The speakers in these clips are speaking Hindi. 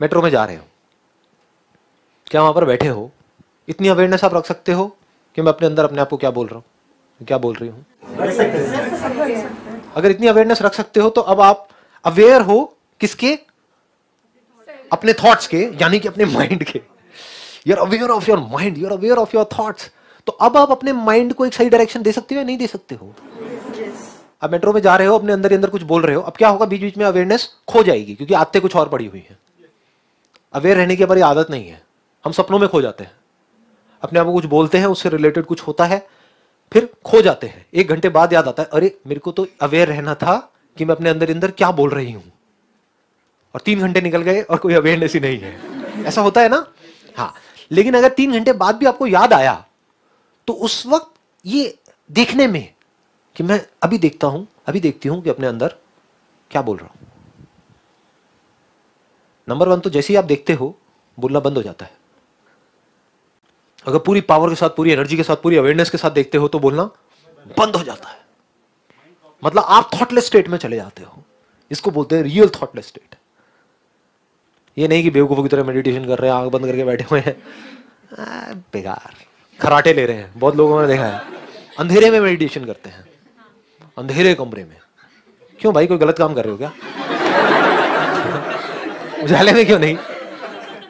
मेट्रो में जा रहे हो, क्या वहां पर बैठे हो, इतनी अवेयरनेस आप रख सकते हो कि मैं अपने अंदर अपने आप को क्या बोल रहा हूँ, क्या बोल रही हूँ? अगर इतनी अवेयरनेस रख सकते हो तो अब आप अवेयर हो किसके? अपने थॉट्स के, यानी कि अपने माइंड के। You are aware of your mind, you are aware of your thoughts. तो अब आप अपने माइंड को एक सही डायरेक्शन दे सकते हो या नहीं दे सकते हो? अब मेट्रो में जा रहे हो, अपने अंदर ही अंदर कुछ बोल रहे हो, अब क्या होगा, बीच बीच में अवेयरनेस खो जाएगी क्योंकि आदतें कुछ और पड़ी हुई हैं। अवेयर रहने की हमारी आदत नहीं है, हम सपनों में खो जाते हैं, अपने आप को कुछ बोलते हैं, उससे रिलेटेड कुछ होता है, फिर खो जाते हैं। 1 घंटे बाद याद आता है, अरे मेरे को तो अवेयर रहना था कि मैं अपने अंदर अंदर क्या बोल रही हूं, और 3 घंटे निकल गए और कोई अवेयरनेस ही नहीं है। ऐसा होता है ना? हाँ। लेकिन अगर 3 घंटे बाद भी आपको याद आया तो उस वक्त ये देखने में कि मैं अभी देखता हूं, अभी देखती हूं कि अपने अंदर क्या बोल रहा हूं। नंबर 1 तो जैसे ही आप देखते हो, बोलना बंद हो जाता है। अगर पूरी पावर के साथ, पूरी एनर्जी के साथ, पूरी अवेयरनेस के साथ देखते हो तो बोलना बंद हो जाता है। मतलब आप थॉटलेस स्टेट में चले जाते हो। इसको बोलते हैं रियल थॉटलेस स्टेट। ये नहीं कि बेवकूफों की तरह मेडिटेशन कर रहे हैं, आंख बंद करके बैठे हुए हैं, बेकार खराटे ले रहे हैं। बहुत लोगों ने देखा है अंधेरे में मेडिटेशन करते हैं, अंधेरे कमरे में। क्यों भाई, कोई गलत काम कर रहे हो क्या? उजाले में क्यों नहीं?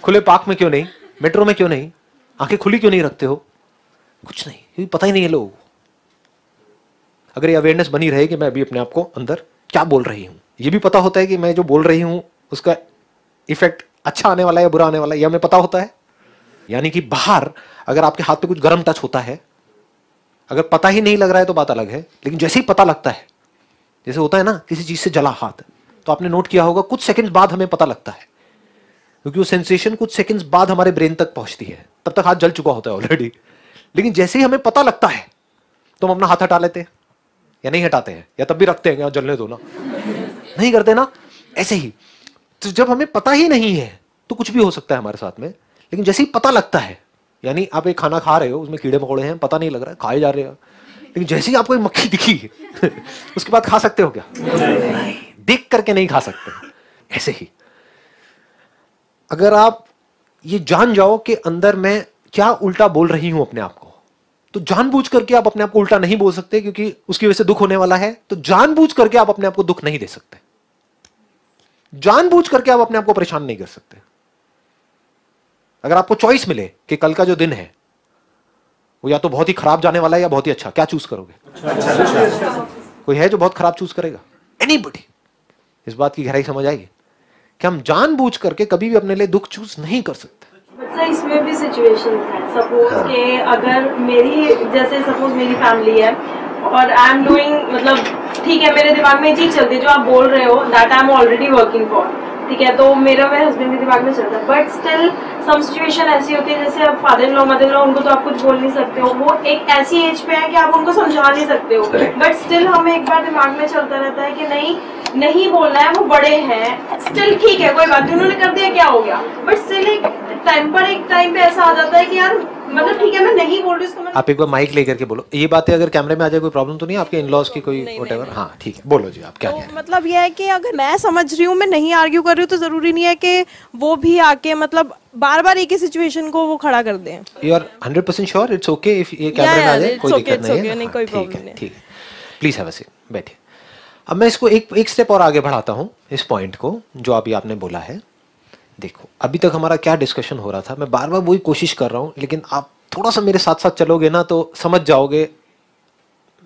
खुले पार्क में क्यों नहीं? मेट्रो में क्यों नहीं? आंखें खुली क्यों नहीं रखते हो? कुछ नहीं, क्योंकि पता ही नहीं है लोगों को। अगर ये अवेयरनेस बनी रहे कि मैं अभी अपने आप को अंदर क्या बोल रही हूं, ये भी पता होता है कि मैं जो बोल रही हूं उसका इफेक्ट अच्छा आने वाला है या बुरा आने वाला है, यह हमें पता होता है। यानी कि बाहर अगर आपके हाथ पे कुछ गर्म टच होता है, अगर पता ही नहीं लग रहा है तो बात अलग है, लेकिन जैसे ही पता लगता है, जैसे होता है ना किसी चीज से जला हाथ, तो आपने नोट किया होगा कुछ सेकंड्स बाद हमें पता लगता है, क्योंकि वो सेंसेशन कुछ सेकंड्स बाद हमारे ब्रेन तक पहुंचती है। तब तक हाथ जल चुका होता है ऑलरेडी। लेकिन जैसे ही हमें पता लगता है तो हम अपना हाथ हटा लेते हैं या नहीं हटाते हैं, या तब भी रखते हैं, जलने दो ना, नहीं करते ना। ऐसे ही तो जब हमें पता ही नहीं है तो कुछ भी हो सकता है हमारे साथ में, लेकिन जैसे ही पता लगता है, यानी आप एक खाना खा रहे हो, उसमें कीड़े मकोड़े हैं, पता नहीं लग रहा है, खाए जा रहे हो, लेकिन जैसे ही आपको एक मक्खी दिखी उसके बाद खा सकते हो क्या? नहीं, देख करके नहीं खा सकते। ऐसे ही अगर आप ये जान जाओ कि अंदर मैं क्या उल्टा बोल रही हूं अपने आप को, तो जानबूझ करके आप अपने आप को उल्टा नहीं बोल सकते, क्योंकि उसकी वजह से दुख होने वाला है। तो जानबूझ करके आप अपने आप को दुख नहीं दे सकते, जानबूझ करके आप अपने आप को परेशान नहीं कर सकते। अगर आपको चॉइस मिले कि कल का जो दिन है वो या तो बहुत ही खराब जाने वाला है या बहुत ही अच्छा, क्या चूज करोगे? कोई है जो बहुत खराब चूज करेगा? एनीबॉडी? इस बात की गहराई समझ आएगी कि हम जानबूझ करके कभी भी अपने लिए दुख चूज नहीं कर सकते। इसमें भी सिचुएशन है, सपोज के अगर मेरी, जैसे सपोज मेरी फैमिली है और आई एम डूइंग, मतलब ठीक है मेरे दिमाग में ये चीज चलती है जो आप बोल रहे हो, that I am already working for, ठीक है, तो मेरे हस्बैंड के दिमाग में चलता है, बट स्टिल सम सिचुएशन ऐसी होती है, जैसे अब father in law, mother in law, उनको तो आप कुछ बोल नहीं सकते हो, वो एक ऐसी एज पे है कि आप उनको समझा नहीं सकते हो, बट स्टिल हमें एक बार दिमाग में चलता रहता है कि नहीं बोलना है, वो बड़े हैं, स्टिल ठीक है कोई बात नहीं, उन्होंने कर दिया, क्या हो गया, बट स्टिल एक टाइम पे ऐसा आ जाता है कि यार मतलब ठीक है मैं नहीं बोल रही उसको। आप एक बार माइक लेकर के बोलो। ये बातें अगर कैमरे में आ जाए कोई प्रॉब्लम तो नहीं आपके इन-लॉज की कोई व्हाटएवर? हाँ ठीक है, बोलो जी, आप क्या कह रहे हैं? मतलब ये है कि अगर मैं समझ रही हूँ, मैं नहीं आर्ग्यू कर रही हूँ, तो जरूरी नहीं है कि वो भी आके मतलब बार बार एक ही सिचुएशन को वो खड़ा कर दें। You are 100% sure? It's okay if ये कैमरे में आ जाए, कोई दिक्कत नहीं है, कोई प्रॉब्लम नहीं। ठीक है, प्लीज हैव अ सीट, बैठिए। अब मैं इसको एक स्टेप और आगे बढ़ाता हूँ, इस पॉइंट को जो अभी आपने बोला है। देखो अभी तक हमारा क्या डिस्कशन हो रहा था, मैं बार बार वही कोशिश कर रहा हूँ, लेकिन आप थोड़ा सा मेरे साथ साथ चलोगे ना तो समझ जाओगे।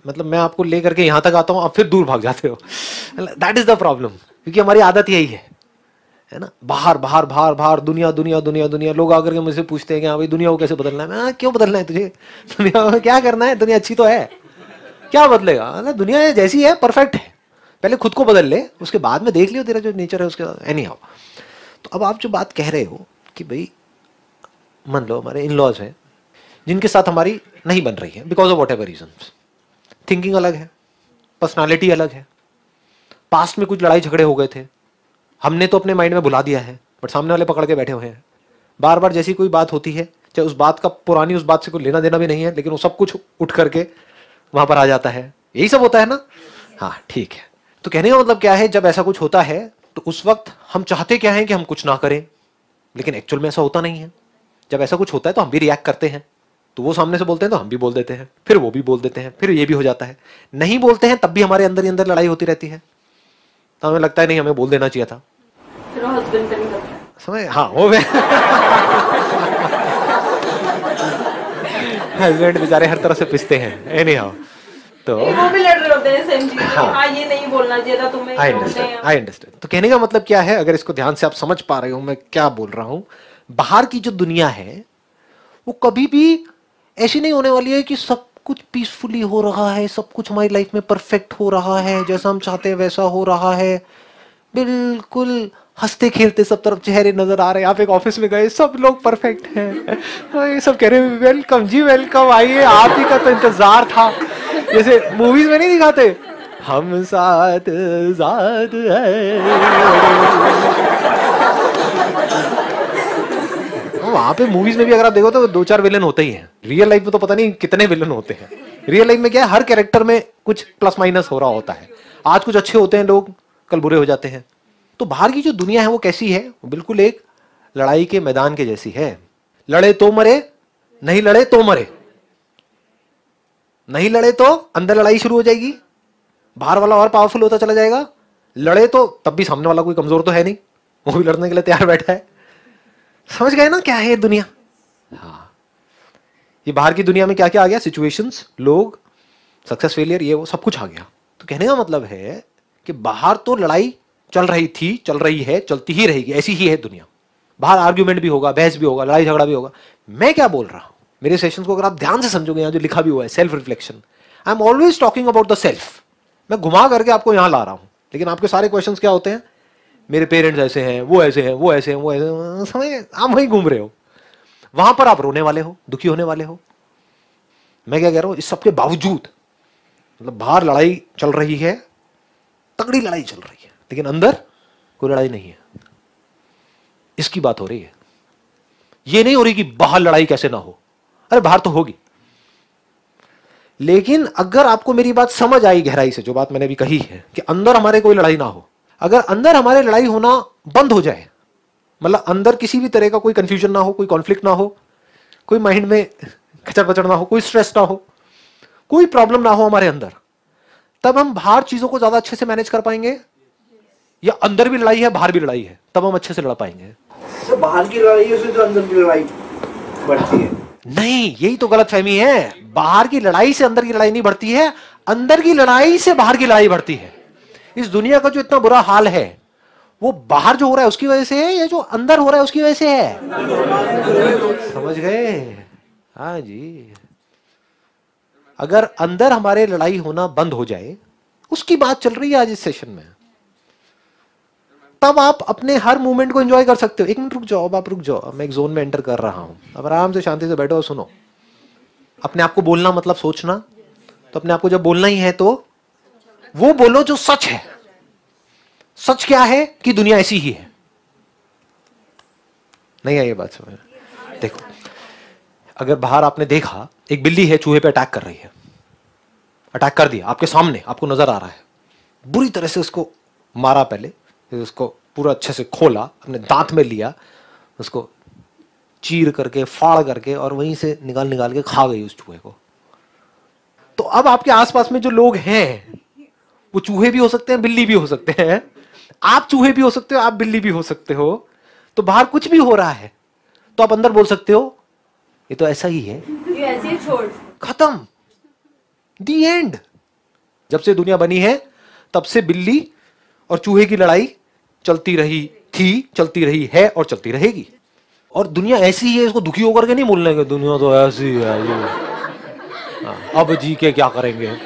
मतलब मैं आपको लेकर के यहाँ तक आता हूँ, आप फिर दूर भाग जाते हो। दैट इज द प्रॉब्लम, क्योंकि हमारी आदत यही है ना, बाहर बाहर बाहर बाहर, दुनिया दुनिया दुनिया दुनिया। लोग आकर के मुझसे पूछते हैं कि हाँ भाई दुनिया को कैसे बदलना है? मैं क्यों बदलना है तुझे? दुनिया में क्या करना है? दुनिया अच्छी तो है, क्या बदलेगा? दुनिया जैसी है परफेक्ट है, पहले खुद को बदल ले, उसके बाद में देख लियो तेरा जो नेचर है उसके बाद। एनी हाउ, तो अब आप जो बात कह रहे हो कि भाई मान लो हमारे इन लॉज हैं जिनके साथ हमारी नहीं बन रही है because of whatever reasons, thinking अलग है, पर्सनालिटी अलग है, पास्ट में कुछ लड़ाई झगड़े हो गए थे, हमने तो अपने माइंड में भुला दिया है, बट सामने वाले पकड़ के बैठे हुए हैं। बार बार जैसी कोई बात होती है, चाहे उस बात का पुरानी उस बात से कोई लेना देना भी नहीं है, लेकिन वो सब कुछ उठ करके वहां पर आ जाता है। यही सब होता है ना? हाँ ठीक है। तो कहने का मतलब क्या है, जब ऐसा कुछ होता है तो उस वक्त हम चाहते क्या है कि हम कुछ ना करें, लेकिन एक्चुअल में ऐसा होता नहीं है। जब ऐसा कुछ होता है तो हम भी रिएक्ट करते हैं, तो वो सामने से बोलते हैं तो हम भी बोल देते हैं, फिर वो भी बोल देते हैं, फिर ये भी हो जाता है। नहीं बोलते हैं तब भी हमारे अंदर ही अंदर लड़ाई होती रहती है, तो हमें लगता है नहीं हमें बोल देना चाहिए था। फिर हस्बैंड पे नहीं करता है। समझ? हाँ, वो हस्बैंड बेचारे हर तरह से पिसते हैं, एनी हाउ। तो वो भी लड़ रहे होते हैं सेम चीज। हाँ। हाँ, ये नहीं बोलना चाहिए था तुम्हें। I understand. तो कहने का मतलब क्या है, अगर इसको ध्यान से आप समझ पा रहे हो मैं क्या बोल रहा हूं, बाहर की जो दुनिया है वो कभी भी ऐसी नहीं होने वाली है कि सब कुछ पीसफुली हो रहा है, सब कुछ हमारी लाइफ में परफेक्ट हो रहा है, जैसा हम चाहते हैं वैसा हो रहा है, बिल्कुल हंसते खेलते सब तरफ चेहरे नजर आ रहे हैं। आप एक ऑफिस में गए, सब लोग परफेक्ट हैं, ये सब कह रहे हैं वेलकम जी वेलकम, आइए आप ही का तो इंतजार था। जैसे मूवीज में नहीं दिखाते, हम साथ साथ है, वहां पे मूवीज में भी अगर आप देखो तो 2-4 विलन होते ही हैं। रियल लाइफ में तो पता नहीं कितने विलन होते हैं। रियल लाइफ में क्या है, हर कैरेक्टर में कुछ प्लस माइनस हो रहा होता है। आज कुछ अच्छे होते हैं लोग, कल बुरे हो जाते हैं। तो बाहर की जो दुनिया है वो कैसी है, बिल्कुल एक लड़ाई के मैदान के जैसी है। लड़े तो मरे, नहीं लड़े तो मरे। नहीं लड़े तो अंदर लड़ाई शुरू हो जाएगी, बाहर वाला और पावरफुल होता चला जाएगा। लड़े तो तब भी सामने वाला कोई कमजोर तो है नहीं, वो भी लड़ने के लिए तैयार बैठा है। समझ गए ना क्या है ये दुनिया? हाँ, ये बाहर की दुनिया में क्या क्या आ गया, सिचुएशंस, लोग, सक्सेस फेलियर, ये वो सब कुछ आ गया। तो कहने का मतलब है कि बाहर तो लड़ाई चल रही थी, चल रही है, चलती ही रहेगी, ऐसी ही है दुनिया। बाहर आर्ग्यूमेंट भी होगा, बहस भी होगा, लड़ाई झगड़ा भी होगा। मैं क्या बोल रहा हूं, मेरे सेशंस को अगर आप ध्यान से समझोगे, यहां जो लिखा भी हुआ है self reflection, I am always talking about the self. मैं घुमा करके आपको यहां ला रहा हूं, लेकिन आपके सारे क्वेश्चंस क्या होते हैं, मेरे पेरेंट्स ऐसे हैं, वो ऐसे हैं, वो ऐसे हैं, वो ऐसे, समझ? आप वहीं घूम रहे हो, वहां पर आप रोने वाले हो, दुखी होने वाले हो। मैं क्या कह रहा हूं, इस सबके बावजूद मतलब बाहर लड़ाई चल रही है, तगड़ी लड़ाई चल रही है, लेकिन अंदर कोई लड़ाई नहीं है। इसकी बात हो रही है, ये नहीं हो रही कि बाहर लड़ाई कैसे ना हो। अरे बाहर तो होगी, लेकिन अगर आपको मेरी बात समझ आई गहराई से, जो बात मैंने अभी कही है कि अंदर हमारे कोई लड़ाई ना हो, अगर अंदर हमारे लड़ाई होना बंद हो जाए, मतलब अंदर किसी भी तरह का कोई कंफ्यूजन ना हो, कोई कॉन्फ्लिक्ट ना हो, कोई माइंड में खचर पचड़ ना हो, कोई स्ट्रेस ना हो, कोई प्रॉब्लम ना हो हमारे अंदर, तब हम बाहर चीजों को ज्यादा अच्छे से मैनेज कर पाएंगे। या अंदर भी लड़ाई है, बाहर भी लड़ाई है, तब हम अच्छे से लड़ पाएंगे। तो बाहर की लड़ाई है उससे तो अंदर की लड़ाई बढ़ती है। नहीं, यही तो गलतफहमी है। बाहर की लड़ाई से अंदर की लड़ाई नहीं बढ़ती है, अंदर की लड़ाई से बाहर की लड़ाई बढ़ती है। इस दुनिया का जो इतना बुरा हाल है वो बाहर जो हो रहा है उसकी वजह से है, या जो अंदर हो रहा है उसकी वजह से है? समझ गए? हाँ जी। अगर अंदर हमारे लड़ाई होना बंद हो जाए, उसकी बात चल रही है आज इस सेशन में, तब आप अपने हर मूवमेंट को एंजॉय कर सकते हो। एक मिनट रुक जाओ, अब आप रुक जाओ, मैं एक जोन में एंटर कर रहा हूं। अब आराम से शांति से बैठो और सुनो। अपने आप को बोलना मतलब सोचना, तो अपने आप को जब बोलना ही है तो वो बोलो जो सच है। सच क्या है कि दुनिया ऐसी ही है। नहीं है ये बात समझ? देखो, अगर बाहर आपने देखा एक बिल्ली है चूहे पे अटैक कर रही है, अटैक कर दिया आपके सामने, आपको नजर आ रहा है, बुरी तरह से उसको मारा, पहले फिर उसको पूरा अच्छे से खोला, अपने दांत में लिया, उसको चीर करके फाड़ करके और वहीं से निकाल निकाल के खा गई उस चूहे को। तो अब आपके आसपास में जो लोग हैं वो चूहे भी हो सकते हैं, बिल्ली भी हो सकते हैं, आप चूहे भी हो सकते हो, आप बिल्ली भी हो सकते हो। तो बाहर कुछ भी हो रहा है तो आप अंदर बोल सकते हो ये तो ऐसा ही है, ये ऐसे ही छोड़। खत्म, दी एंड। जब से दुनिया बनी है तब से बिल्ली और चूहे की लड़ाई चलती रही थी, चलती रही है और चलती रहेगी। और दुनिया ऐसी ही है, इसको दुखी होकर के नहीं बोलने के दुनिया तो ऐसी है, अब जी के क्या करेंगे।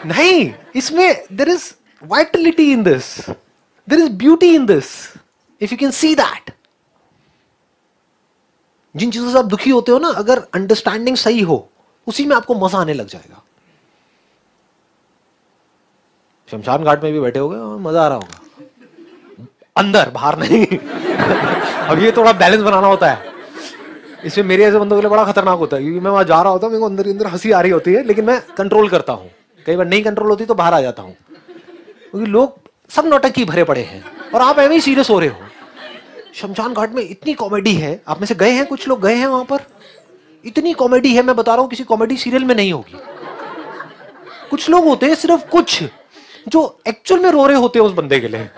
नहीं, इसमें there is vitality in this, there is beauty in this, if you can see that. जिन चीजों से आप दुखी होते हो ना, अगर अंडरस्टैंडिंग सही हो, उसी में आपको मजा आने लग जाएगा। शमशान घाट में भी बैठे होगे और मजा आ रहा होगा, अंदर, बाहर नहीं। अब ये थोड़ा बैलेंस बनाना होता है, इसमें मेरे ऐसे बंदों के लिए बड़ा खतरनाक होता है, क्योंकि मैं वहां जा रहा होता हूँ, मेरे को अंदर ही अंदर हंसी आ रही होती है, लेकिन मैं कंट्रोल करता हूँ। कई बार नहीं कंट्रोल होती तो बाहर आ जाता हूँ, क्योंकि लोग सब नौटंकी भरे पड़े हैं और आप ऐसे ही सीरियस हो रहे हो। शमशान घाट में इतनी कॉमेडी है, आप में से गए हैं, कुछ लोग गए हैं वहां पर, इतनी कॉमेडी है, मैं बता रहा हूं किसी कॉमेडी सीरियल में नहीं होगी। कुछ लोग होते हैं सिर्फ कुछ जो एक्चुअल में रो रहे होते हैं उस बंदे के लिए।